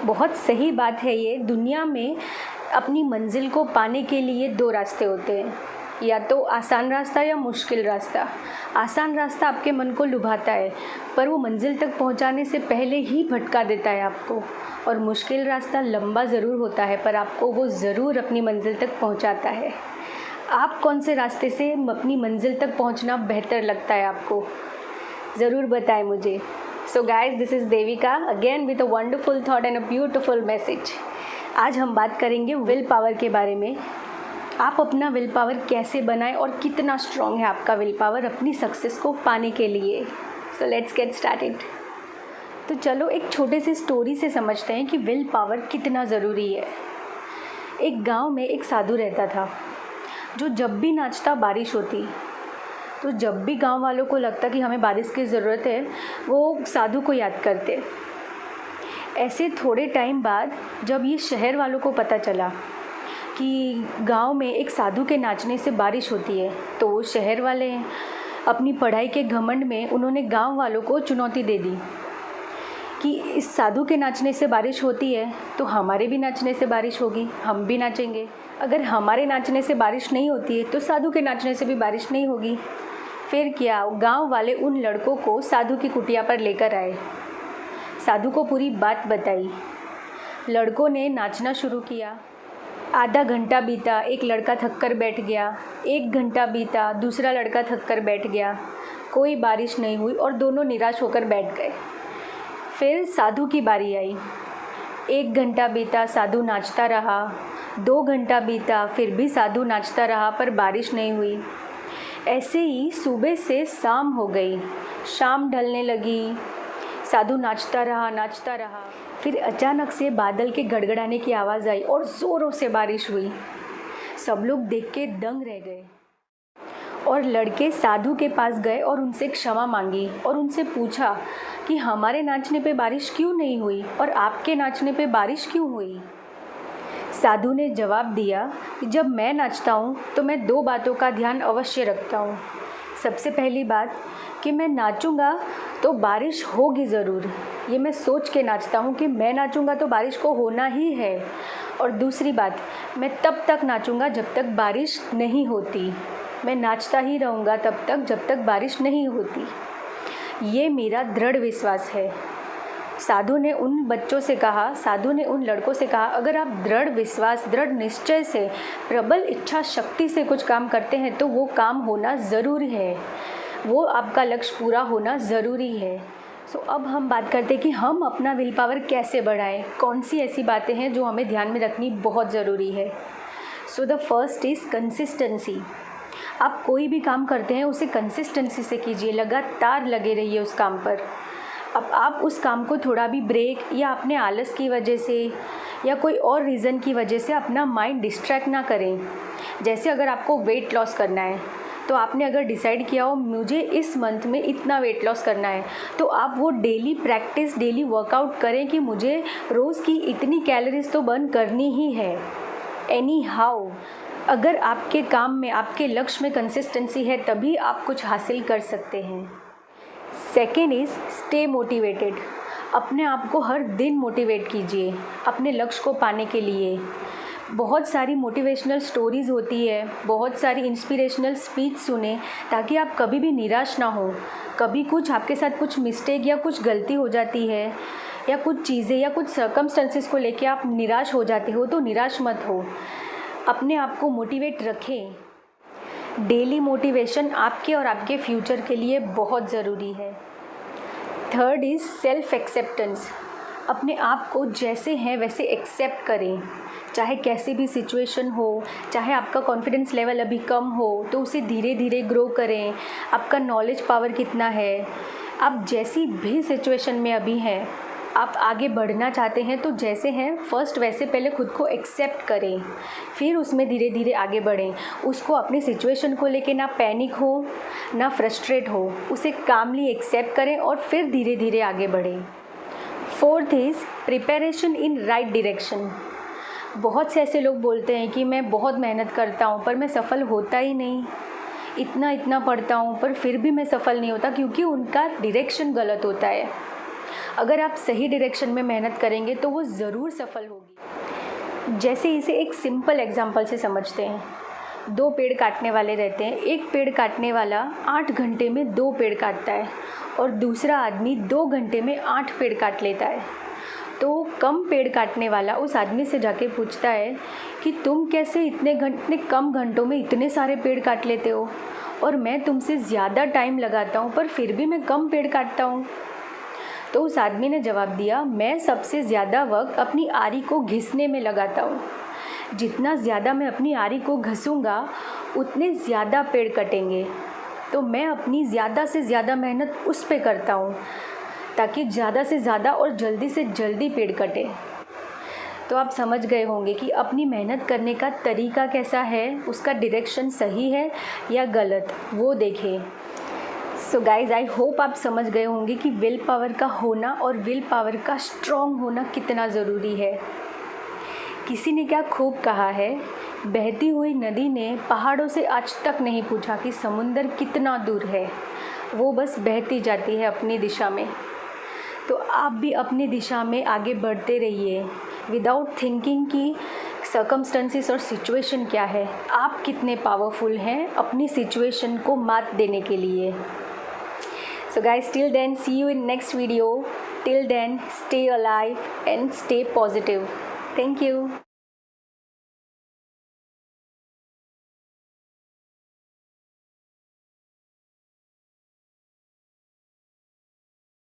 बहुत सही बात है ये। दुनिया में अपनी मंजिल को पाने के लिए दो रास्ते होते हैं, या तो आसान रास्ता या मुश्किल रास्ता। आसान रास्ता आपके मन को लुभाता है, पर वो मंजिल तक पहुंचाने से पहले ही भटका देता है आपको। और मुश्किल रास्ता लंबा ज़रूर होता है, पर आपको वो ज़रूर अपनी मंजिल तक पहुंचाता है। आप कौन से रास्ते से अपनी मंजिल तक पहुंचना बेहतर लगता है आपको, ज़रूर बताएं मुझे। So guys, this is Devika again with a wonderful thought and a beautiful message. आज हम बात करेंगे विल पावर के बारे में। आप अपना विल पावर कैसे बनाएं और कितना स्ट्रॉन्ग है आपका विल पावर अपनी सक्सेस को पाने के लिए। So let's get started. तो चलो एक छोटे से स्टोरी से समझते हैं कि विल पावर कितना ज़रूरी है। एक गांव में एक साधु रहता था जो जब भी नाचता बारिश होती। तो जब भी गांव वालों को लगता कि हमें बारिश की ज़रूरत है, वो साधु को याद करते। ऐसे थोड़े टाइम बाद जब ये शहर वालों को पता चला कि गांव में एक साधु के नाचने से बारिश होती है, तो वो शहर वाले अपनी पढ़ाई के घमंड में उन्होंने गांव वालों को चुनौती दे दी कि इस साधु के नाचने से बारिश होती है तो हमारे भी नाचने से बारिश होगी, हम भी नाचेंगे। अगर हमारे नाचने से बारिश नहीं होती है तो साधु के नाचने से भी बारिश नहीं होगी। फिर क्या, गांव वाले उन लड़कों को साधु की कुटिया पर लेकर आए, साधु को पूरी बात बताई। लड़कों ने नाचना शुरू किया। आधा घंटा बीता, एक लड़का थक कर बैठ गया। 1 घंटा बीता, दूसरा लड़का थक कर बैठ गया। कोई बारिश नहीं हुई और दोनों निराश होकर बैठ गए। फिर साधु की बारी आई। 1 घंटा बीता, साधु नाचता रहा। 2 घंटा बीता, फिर भी साधु नाचता रहा, पर बारिश नहीं हुई। ऐसे ही सुबह से शाम हो गई, शाम ढलने लगी, साधु नाचता रहा। फिर अचानक से बादल के गड़गड़ाने की आवाज़ आई और ज़ोरों से बारिश हुई। सब लोग देख के दंग रह गए और लड़के साधु के पास गए और उनसे क्षमा मांगी और उनसे पूछा कि हमारे नाचने पे बारिश क्यों नहीं हुई और आपके नाचने पे बारिश क्यों हुई। साधु ने जवाब दिया कि जब मैं नाचता हूँ तो मैं 2 बातों का ध्यान अवश्य रखता हूँ। सबसे पहली बात कि मैं नाचूंगा तो बारिश होगी ज़रूर, ये मैं सोच के नाचता हूँ कि मैं नाचूंगा तो बारिश को होना ही है। और दूसरी बात, मैं तब तक नाचूंगा जब तक बारिश नहीं होती। मैं नाचता ही रहूँगा तब तक जब तक बारिश नहीं होती। ये मेरा दृढ़ विश्वास है। साधु ने उन लड़कों से कहा, अगर आप दृढ़ विश्वास, दृढ़ निश्चय से, प्रबल इच्छा शक्ति से कुछ काम करते हैं तो वो काम होना ज़रूरी है, वो आपका लक्ष्य पूरा होना ज़रूरी है। सो अब हम बात करते हैं कि हम अपना विल पावर कैसे बढ़ाएं, कौन सी ऐसी बातें हैं जो हमें ध्यान में रखनी बहुत ज़रूरी है। So the first is consistency. आप कोई भी काम करते हैं उसे कंसिस्टेंसी से कीजिए, लगातार लगे रहिए उस काम पर। अब आप उस काम को थोड़ा भी ब्रेक या अपने आलस की वजह से या कोई और रीज़न की वजह से अपना माइंड डिस्ट्रैक्ट ना करें। जैसे अगर आपको वेट लॉस करना है, तो आपने अगर डिसाइड किया हो मुझे इस मंथ में इतना वेट लॉस करना है, तो आप वो डेली प्रैक्टिस, डेली वर्कआउट करें कि मुझे रोज़ की इतनी कैलोरीज तो बर्न करनी ही है। एनी हाउ, अगर आपके काम में, आपके लक्ष्य में कंसिस्टेंसी है, तभी आप कुछ हासिल कर सकते हैं। Second is stay motivated. अपने आप को हर दिन मोटिवेट कीजिए अपने लक्ष्य को पाने के लिए। बहुत सारी मोटिवेशनल स्टोरीज़ होती है, बहुत सारी इंस्पिरेशनल स्पीच सुने ताकि आप कभी भी निराश ना हो। कभी कुछ आपके साथ कुछ मिस्टेक या कुछ गलती हो जाती है या कुछ चीज़ें या कुछ सर्कमस्टेंसेस को लेके आप निराश हो जाते हो, तो निराश मत हो, अपने आप को मोटिवेट रखें। डेली मोटिवेशन आपके और आपके फ्यूचर के लिए बहुत ज़रूरी है। Third is self acceptance. अपने आप को जैसे हैं वैसे एक्सेप्ट करें, चाहे कैसी भी सिचुएशन हो, चाहे आपका कॉन्फिडेंस लेवल अभी कम हो तो उसे धीरे धीरे ग्रो करें। आपका नॉलेज पावर कितना है, आप जैसी भी सिचुएशन में अभी हैं, आप आगे बढ़ना चाहते हैं तो जैसे हैं फर्स्ट वैसे पहले खुद को एक्सेप्ट करें, फिर उसमें धीरे धीरे आगे बढ़ें। उसको अपनी सिचुएशन को लेके ना पैनिक हो ना फ्रस्ट्रेट हो, उसे कामली एक्सेप्ट करें और फिर धीरे धीरे आगे बढ़ें। Fourth is preparation in right direction. बहुत से ऐसे लोग बोलते हैं कि मैं बहुत मेहनत करता हूँ पर मैं सफल होता ही नहीं, इतना पढ़ता हूँ पर फिर भी मैं सफल नहीं होता, क्योंकि उनका डायरेक्शन गलत होता है। अगर आप सही डायरेक्शन में मेहनत करेंगे तो वो ज़रूर सफल होगी। जैसे इसे एक सिंपल एग्जांपल से समझते हैं। 2 पेड़ काटने वाले रहते हैं। एक पेड़ काटने वाला 8 घंटे में 2 पेड़ काटता है और दूसरा आदमी 2 घंटे में 8 पेड़ काट लेता है। तो कम पेड़ काटने वाला उस आदमी से जाके पूछता है कि तुम कैसे इतने कम घंटों में इतने सारे पेड़ काट लेते हो, और मैं तुमसे ज़्यादा टाइम लगाता हूँ पर फिर भी मैं कम पेड़ काटता हूँ। तो उस आदमी ने जवाब दिया, मैं सबसे ज़्यादा वक्त अपनी आरी को घिसने में लगाता हूँ। जितना ज़्यादा मैं अपनी आरी को घसूँगा उतने ज़्यादा पेड़ कटेंगे। तो मैं अपनी ज़्यादा से ज़्यादा मेहनत उस पे करता हूँ ताकि ज़्यादा से ज़्यादा और जल्दी से जल्दी पेड़ कटे। तो आप समझ गए होंगे कि अपनी मेहनत करने का तरीका कैसा है, उसका डायरेक्शन सही है या गलत, वो देखें। सो गाइज़, आई होप आप समझ गए होंगे कि विल पावर का होना और विल पावर का स्ट्रॉन्ग होना कितना ज़रूरी है। किसी ने क्या खूब कहा है, बहती हुई नदी ने पहाड़ों से आज तक नहीं पूछा कि समुंदर कितना दूर है, वो बस बहती जाती है अपनी दिशा में। तो आप भी अपनी दिशा में आगे बढ़ते रहिए विदाउट थिंकिंग कि सर्कमस्टेंसेस और सिचुएशन क्या है। आप कितने पावरफुल हैं अपनी सिचुएशन को मात देने के लिए। So guys, till then see you in next video. Till then stay alive and stay positive. Thank you.